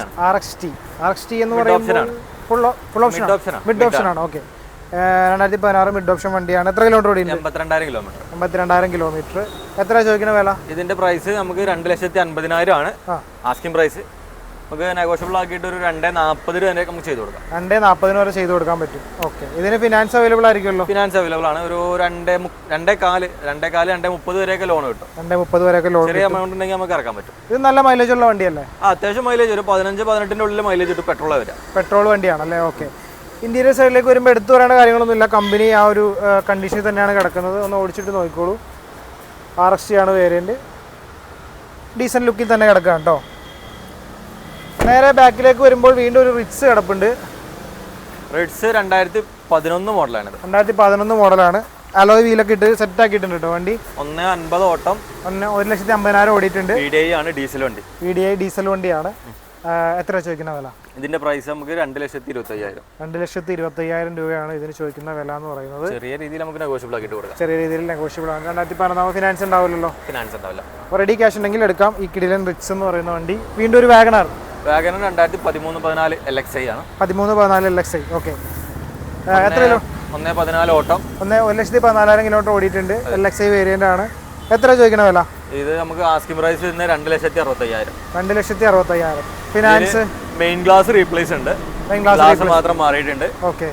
ആണ്. RXT എന്ന് പറയുന്നത് ഫുൾ ഓപ്ഷൻ മിഡ് ഓപ്ഷൻ ആണ്. ഓക്കെ. 2016 മിഡ് ഓപ്ഷൻ വണ്ടിയാണ്. എത്ര കിലോമീറ്റർ ഓടി? 82,000 കിലോമീറ്റർ. എത്ര ചോദിക്കുന്ന വില? ഇതിന്റെ പ്രൈസ് നമുക്ക് 2,50,000 ആണ് ആസ്കിംഗ് പ്രൈസ്. നമുക്ക് നെഗോഷ്യബിൾ ആക്കിയിട്ട് ഒരു 2.40 വരെ നമുക്ക് ചെയ്ത് കൊടുക്കാം. 2.40 വരെ ചെയ്ത് കൊടുക്കാൻ പറ്റും. ഓക്കെ. ഇതിന് ഫിനാൻസ് അവൈലബിൾ ആയിരിക്കുമല്ലോ? ഫിനാൻസ് അവൈലബിൾ ആണ്. ഒരു 2.30 വരെയൊക്കെ ലോൺ കിട്ടും. 2.30 വരെയൊക്കെ ലോൺ. ചെറിയ എമൗണ്ട് ഉണ്ടെങ്കിൽ നമുക്ക് ഇറക്കാൻ പറ്റും. ഇത് നല്ല മൈലേജ് ഉള്ള വണ്ടിയല്ലേ? അത്യാവശ്യം മൈലേജ്, ഒരു 15-18 ഉള്ളിൽ മൈലേജ് കിട്ടും. പെട്രോൾ വണ്ടിയാണല്ലേ? ഓക്കെ. ഇന്റീരിയർ സൈഡിലേക്ക് വരുമ്പോൾ എടുത്തു പറയേണ്ട കാര്യങ്ങളൊന്നുമില്ല. കമ്പനി ആ ഒരു കണ്ടീഷനിൽ തന്നെയാണ് കിടക്കുന്നത്. ഒന്ന് ഓടിച്ചിട്ട് നോക്കിക്കോളൂ. RXT ആണ് വേരിയന്റ്. ഡീസൻറ്റ് ലുക്കിൽ തന്നെ കിടക്കാം കേട്ടോ. നേരെ ബാക്കിലേക്ക് വരുമ്പോൾ വീണ്ടും ഒരു റിറ്റ്സ് കിടപ്പുണ്ട്. റിറ്റ്സ് 2011 മോഡലാണ്. 2011 മോഡലാണ്. അലോയ് വീലൊക്കെ ഇട്ട് സെറ്റ് ആക്കിയിട്ടുണ്ട് കേട്ടോ വണ്ടി. 1.50 ഓട്ടം, 1,50,000 ഓടിയിട്ടുണ്ട്. VDI ആണ് ഡീസൽ വണ്ടി. VDI ഡീസൽ വണ്ടിയാണ്. എത്ര ചോദിക്കുന്ന വില? ഇതിന്റെ പ്രൈസ് നമുക്ക് 2,25,000. 2,25,000 രൂപയാണ് ഇതിന് ചോദിക്കുന്ന വില എന്ന് പറയുന്നത്. ചെറിയ രീതിയിൽ നമുക്ക് നെഗോഷ്യബിൾ ആക്കിയിട്ട് കൊടുക്കാം. ചെറിയ രീതിയിൽ നെഗോഷ്യബിൾ ആണ്. 2016 ഫിനാൻസ് ഉണ്ടാവില്ലല്ലോ? ഫിനാൻസ് ഉണ്ടാവില്ല. അപ്പോൾ റെഡി ക്യാഷ് ഉണ്ടെങ്കിൽ എടുക്കാം. ഈ കിടിലൻ റിറ്റ്സ് എന്ന് പറയുന്ന വണ്ടി. വീണ്ടും ഒരു വാഗണർ 2013-14 LXI ആണ്. 13-14 LXI. ഓക്കെ. എത്ര കിലോ? 1.14 ഓട്ടം, 1,14,000 കിലോമീറ്റർ ഓടിയിട്ടുണ്ട്. LXI വേരിയന്റ് ആണ്. എത്ര ചോദിക്കണ വില? ഇത് നമുക്ക് asking price 2,65,000. 2,65,000. Finance? Main glass replace ഉണ്ട്, ഗ്ലാസ് മാത്രം മാറിയിട്ടുണ്ട്. ഓക്കെ.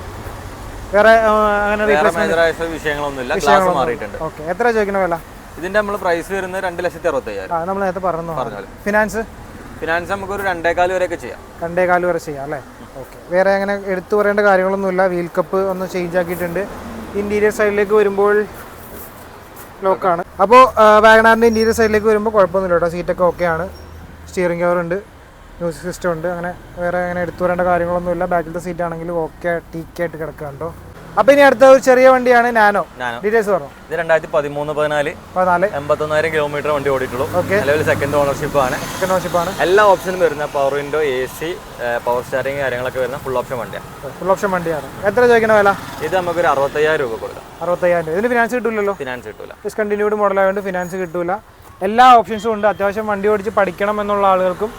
വേറെ വിഷയങ്ങളൊന്നുമില്ല, ഗ്ലാസ് മാറിയിട്ടുണ്ട്. ഓക്കെ. എത്ര ചോദിക്കണ വില? ഇതിന്റെ നമ്മൾ പ്രൈസ് വരുന്നത് 2,65,000. നമ്മൾ നേരത്തെ പറഞ്ഞു. ഫിനാൻസ്? ഫിനാൻസ് നമുക്ക് ഒരു 2.25 വരെയൊക്കെ ചെയ്യാം. 2.25 വരെ ചെയ്യാം അല്ലേ? ഓക്കെ. വേറെ അങ്ങനെ എടുത്തു പറയേണ്ട കാര്യങ്ങളൊന്നുമില്ല. വീൽ കപ്പ് ഒന്ന് ചേഞ്ച് ആക്കിയിട്ടുണ്ട്. ഇന്റീരിയർ സൈഡിലേക്ക് വരുമ്പോൾ ലോക്കാണ്. അപ്പോൾ വാഗണാറിൻ്റെ ഇന്റീരിയർ സൈഡിലേക്ക് വരുമ്പോൾ കുഴപ്പമൊന്നുമില്ല കേട്ടോ. സീറ്റൊക്കെ ഓക്കെയാണ്. സ്റ്റിയറിംഗ് കവർ ഉണ്ട്, മ്യൂസിക് സിസ്റ്റം ഉണ്ട്. അങ്ങനെ വേറെ അങ്ങനെ എടുത്തു വരേണ്ട കാര്യങ്ങളൊന്നുമില്ല. ബാക്കിലത്തെ സീറ്റ് ആണെങ്കിലും ഓക്കെ ടീക്ക് ആയിട്ട് കിടക്കുക കേട്ടോ. അപ്പോൾ ഇനി അടുത്ത ഒരു ചെറിയ വണ്ടിയാണ് നാനോ. ഡീറ്റെയിൽസ് പറഞ്ഞു. ഇത് 2013-14 81,000 കിലോമീറ്റർ വണ്ടി ഓടിയിട്ടുള്ളൂ. നിലവിൽ സെക്കൻഡ് ഓണർഷിപ്പ് ആണ്. എല്ലാ ഓപ്ഷനും വരുന്ന power window, AC, power steering കാര്യങ്ങളൊക്കെ വരുന്ന ഫുൾ ഓപ്ഷൻ വണ്ടിയാണ്. എത്ര ചോദിക്കണ വില? ഇത് നമുക്ക് ഒരു 60,000 രൂപ കൊടുക്കാം. 60,000. ഇതിന് ഫിനാൻസ് കിട്ടില്ലല്ലോ? ഫിനാൻസ് കിട്ടില്ല. ഡിസ്കണ്ടിന്യൂഡ് മോഡലായതുകൊണ്ട് ഫിനാൻസ് കിട്ടില്ല. എല്ലാ ഓപ്ഷൻസും ഉണ്ട്. അത്യാവശ്യം വണ്ടി ഓടിച്ച് പഠിക്കണം എന്നുള്ള ആളുകൾക്കും,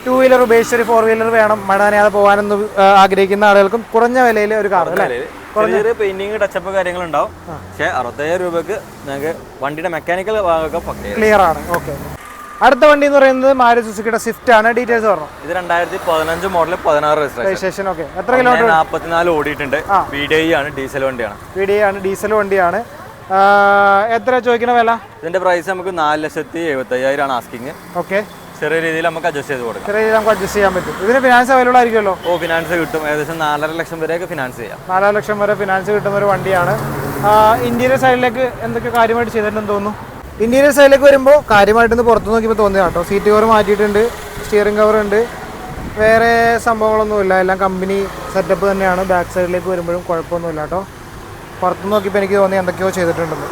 2 വീലർ ഉപേക്ഷിച്ച് 4 വീലർ വേണം, മഴ നനയാതെ പോകാനെന്ന് ആഗ്രഹിക്കുന്ന ആളുകൾക്കും കുറഞ്ഞ വിലയിൽ ഒരു കാർ അല്ലേ? ചെറിയ പെയിന്റിങ് ടച്ചപ്പ് കാര്യങ്ങളുണ്ടാവും. പക്ഷേ 60,000 രൂപക്ക് നിങ്ങൾക്ക് വണ്ടിയുടെ മെക്കാനിക്കൽ ഭാഗമൊക്കെ ക്ലിയർ ആണ്. ഓക്കെ. അടുത്ത വണ്ടി എന്ന് പറയുന്നത് മാരുതി സുസുക്കിയുടെ സ്വിഫ്റ്റ് ആണ്. ഡീറ്റെയിൽസ് പറഞ്ഞു. ഇത് 2015 മോഡൽ 16 രജിസ്ട്രേഷൻ. ഓക്കെ. എത്ര കിലോമീറ്റർ? 44 ഓടിയിട്ടുണ്ട്. VDI ആണ് ഡീസൽ വണ്ടിയാണ്. എത്ര ചോദിക്കുന്ന വില? ഇതിന്റെ പ്രൈസ് നമുക്ക് 4,75,000 ആണ് ആസ്കിങ്. ഓക്കെ. ചെറിയ രീതിയിൽ നമുക്ക് അഡ്ജസ്റ്റ് ചെയ്ത് കൊടുക്കാം. ചെറിയ രീതിയിൽ നമുക്ക് അഡ്ജസ്റ്റ് ചെയ്യാൻ പറ്റും. ഇതിന് ഫിനാൻസ് അവൈലബിൾ ആയിരിക്കുമല്ലോ? ഫിനാൻസ് കിട്ടും. ഏകദേശം 4.5 ലക്ഷം വരെയൊക്കെ ഫിനാൻസ് ചെയ്യാം. 4.5 ലക്ഷം വരെ ഫിനാൻസ് കിട്ടുന്ന ഒരു വണ്ടിയാണ്. ഇന്റീരിയർ സൈഡിലേക്ക് എന്തൊക്കെ കാര്യമായിട്ട് ചെയ്തിട്ടുണ്ടെന്ന് തോന്നുന്നു? ഇന്റീരിയർ സൈഡിലേക്ക് വരുമ്പോൾ കാര്യമായിട്ടൊന്ന് പുറത്ത് നോക്കിയപ്പോൾ തോന്നിയ കേട്ടോ. സീറ്റ് കവർ മാറ്റിയിട്ടുണ്ട്, സ്റ്റിയറിംഗ് കവർ ഉണ്ട്, വേറെ സംഭവങ്ങളൊന്നുമില്ല. എല്ലാം കമ്പനി സെറ്റപ്പ് തന്നെയാണ്. ബാക്ക് സൈഡിലേക്ക് വരുമ്പോഴും കുഴപ്പമൊന്നുമില്ല കേട്ടോ. പുറത്ത് നോക്കിയപ്പോൾ എനിക്ക് തോന്നി എന്തൊക്കെയോ ചെയ്തിട്ടുണ്ടെന്ന്.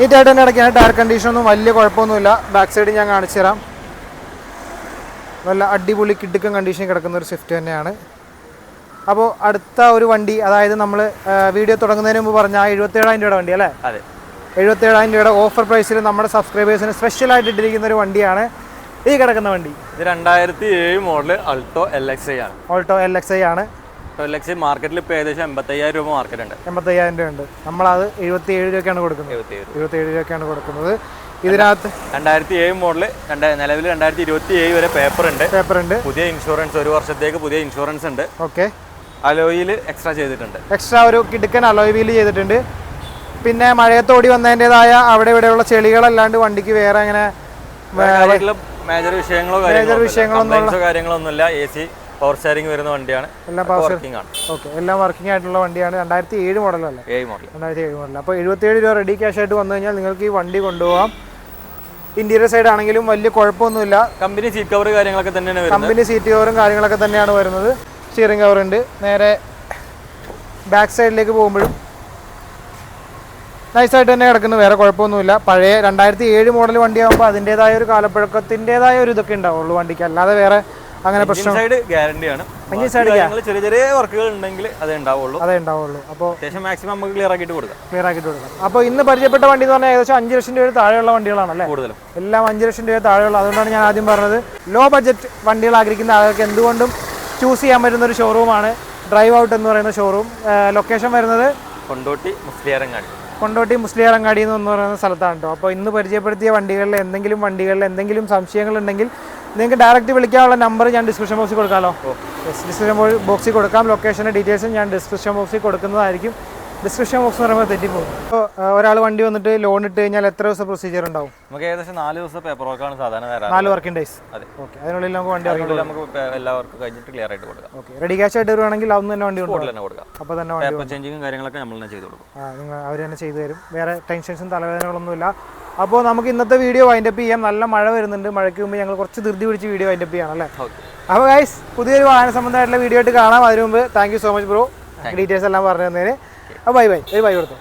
നീറ്റായിട്ട് തന്നെ ഇടയ്ക്കാണ്. ടയർ കണ്ടീഷനൊന്നും വലിയ കുഴപ്പമൊന്നുമില്ല. ബാക്ക് സൈഡ് ഞാൻ കാണിച്ചു തരാം. നല്ല അടിപൊളി കിടുക്കൻ കണ്ടീഷൻ കിടക്കുന്ന ഒരു സ്വിഫ്റ്റ് തന്നെയാണ്. അപ്പോൾ അടുത്ത ഒരു വണ്ടി, അതായത് നമ്മൾ വീഡിയോ തുടങ്ങുന്നതിന് മുമ്പ് പറഞ്ഞ 77,000 രൂപയുടെ വണ്ടി അല്ലേ? അതെ. 77,000 രൂപയുടെ ഓഫർ പ്രൈസിൽ നമ്മുടെ സബ്സ്ക്രൈബേഴ്സിന് സ്പെഷ്യലായിട്ട് ഇട്ടിരിക്കുന്ന ഒരു വണ്ടിയാണ് ഈ കിടക്കുന്ന വണ്ടി. ഇത് 2007 മോഡൽ Alto LXI ആണ്. LXI ആണ്. LXI മാർക്കറ്റിൽ ഇപ്പോൾ ഏകദേശം 85,000 രൂപ മാർക്കറ്റ് ഉണ്ട്. 85,000 രൂപ ഉണ്ട്. നമ്മളത് 77 രൂപയ്ക്കാണ് കൊടുക്കുന്നത്. 77 രൂപയ്ക്കാണ് കൊടുക്കുന്നത്. ഇതിനകത്ത് 2007 മോഡൽ, നിലവിൽ 2027 വരെ പേപ്പർ ഉണ്ട്. പുതിയ ഇൻഷുറൻസ്, 1 വർഷത്തേക്ക് പുതിയ ഇൻഷുറൻസ് ഉണ്ട്. ഓക്കെ. അലോയിൽ എക്സ്ട്രാ ചെയ്തിട്ടുണ്ട്. എക്സ്ട്രാ ഒരു കിടുക്കൻ അലോയ് വീൽ ചെയ്തിട്ടുണ്ട്. പിന്നെ മഴയത്തോടി വന്നതിൻ്റെതായ അവിടെ ഇവിടെയുള്ള ചെളികളല്ലാണ്ട് വണ്ടിക്ക് വേറെ അങ്ങനെ മേജർ വിഷയങ്ങളോ കാര്യങ്ങളൊന്നുമില്ല. AC പവർ സ്റ്റിയറിംഗ് വരുന്ന വണ്ടിയാണ്. എല്ലാം വർക്കിംഗ് ആണ്. ഓക്കെ, എല്ലാം വർക്കിംഗ് ആയിട്ടുള്ള വണ്ടിയാണ്. 2007 മോഡലല്ലേ? 2007 മോഡൽ. അപ്പോൾ 77 രൂപ റെഡി ക്യാഷ് ആയിട്ട് വന്നു കഴിഞ്ഞാൽ നിങ്ങൾക്ക് ഈ വണ്ടി കൊണ്ടുപോകാം. ഇന്റീരിയർ സൈഡ് ആണെങ്കിലും വലിയ കുഴപ്പമൊന്നുമില്ല. കമ്പനി സീറ്റ് കവർ കാര്യങ്ങളൊക്കെ തന്നെയാണ് വരുന്നത്. കമ്പനി സീറ്റ് കവറും കാര്യങ്ങളൊക്കെ തന്നെയാണ് വരുന്നത്. സ്റ്റിയറിംഗ് കവർ ഉണ്ട്. നേരെ ബാക്ക് സൈഡിലേക്ക് പോകുമ്പോഴും നൈസായിട്ട് തന്നെ കിടക്കുന്നു, വേറെ കുഴപ്പമൊന്നുമില്ല. പഴയ 2007 മോഡൽ വണ്ടിയാകുമ്പോൾ അതിൻ്റെതായ ഒരു കാലപ്പഴക്കത്തിൻ്റെതായ ഒരു ഇതൊക്കെ ഉണ്ടാവുള്ളൂ വണ്ടിക്ക്, അല്ലാതെ വേറെ അങ്ങനെ പ്രശ്നം. ഗ്യാരണ്ടിയാണ്. ചെറിയ ചെറിയ വർക്കുകൾ ഉണ്ടെങ്കിൽ അതേ ഉണ്ടാവുള്ളൂ. അപ്പോൾ മാക്സിമം നമുക്ക് ക്ലിയർ ആക്കിയിട്ട് കൊടുക്കാം. അപ്പോൾ ഇന്ന് പരിചയപ്പെട്ട വണ്ടി എന്ന് പറഞ്ഞാൽ ഏകദേശം 5 ലക്ഷം രൂപ താഴെയുള്ള വണ്ടികളാണല്ലേ? കൂടുതലും എല്ലാം 5 ലക്ഷം രൂപ താഴെയുള്ള. അതുകൊണ്ടാണ് ഞാൻ ആദ്യം പറഞ്ഞത് ലോ ബഡ്ജറ്റ് വണ്ടികൾ ആഗ്രഹിക്കുന്ന ആൾക്ക് എന്തുകൊണ്ടും ചൂസ് ചെയ്യാൻ പറ്റുന്ന ഒരു ഷോറൂമാണ് ഡ്രൈവ് ഔട്ട് എന്ന് പറയുന്ന ഷോറൂം. ലൊക്കേഷൻ വരുന്നത് കൊണ്ടോട്ടി മുസ്ലിയാരങ്ങാടി എന്ന് പറയുന്ന സ്ഥലത്താണ് കേട്ടോ. അപ്പോൾ ഇന്ന് പരിചയപ്പെടുത്തിയ വണ്ടികളിൽ എന്തെങ്കിലും സംശയങ്ങളുണ്ടെങ്കിൽ നിങ്ങൾക്ക് ഡയറക്റ്റ് വിളിക്കാനുള്ള നമ്പർ ഞാൻ ഡിസ്ക്രിപ്ഷൻ ബോക്സിൽ കൊടുക്കാമല്ലോ? ഡിസ്ക്രിപ്ഷൻ ബോക്സിൽ കൊടുക്കാം. ലൊക്കേഷൻ്റെ ഡീറ്റെയിൽസും ഞാൻ ഡിസ്ക്രിപ്ഷൻ ബോക്സിൽ കൊടുക്കുന്നതായിരിക്കും. ഡിസ്ക്രിപ്ഷൻ ബോക്സ് എന്ന് പറയുമ്പോൾ തെറ്റിപ്പോകും. അപ്പോൾ ഒരാൾ വണ്ടി വന്നിട്ട് ലോൺ ഇട്ട് കഴിഞ്ഞാൽ എത്ര ദിവസം പ്രൊസീജിയർ ഉണ്ടാവും? നമുക്ക് ഏകദേശം 4 ദിവസം പേപ്പർ വർക്കാണ് സാധാരണ. 4 വർക്കിംഗ് ഡേയ്സ്. ഓക്കെ, അതിനുള്ളിൽ നമുക്ക് വണ്ടി എല്ലാ വർക്കും കഴിഞ്ഞിട്ട് ക്ലിയർ ആയിട്ട് കൊടുക്കാം. ഓക്കെ, റെഡി ക്യാഷ് ആയിട്ട് വരുവാണെങ്കിൽ അതൊന്നും തന്നെ വണ്ടി കൊടുക്കാം. അപ്പോൾ തന്നെ പേപ്പർ ചേഞ്ചിങ്ങും കാര്യങ്ങളൊക്കെ നമ്മൾ തന്നെ ചെയ്ത് കൊടുക്കും. അവർ തന്നെ ചെയ്തു തരും. വേറെ ടെൻഷൻസും തലവേദനകളൊന്നുമില്ല. അപ്പോൾ നമുക്ക് ഇന്നത്തെ വീഡിയോ വൈൻഡപ്പ് ചെയ്യാം. നല്ല മഴ വരുന്നുണ്ട്. മഴയ്ക്ക് മുമ്പ് ഞങ്ങൾ കുറച്ച് ധൃതി പിടിച്ച് വീഡിയോ വൈൻഡപ്പ് ചെയ്യണം അല്ലേ? അപ്പോൾ ഗൈസ്, പുതിയൊരു വാഹന സംബന്ധമായിട്ടുള്ള വീഡിയോ ആയിട്ട് കാണാം. അതിന് മുമ്പ് thank you so much bro, details എല്ലാം പറഞ്ഞു തന്നതിന്. ബൈ കൊടുത്തു.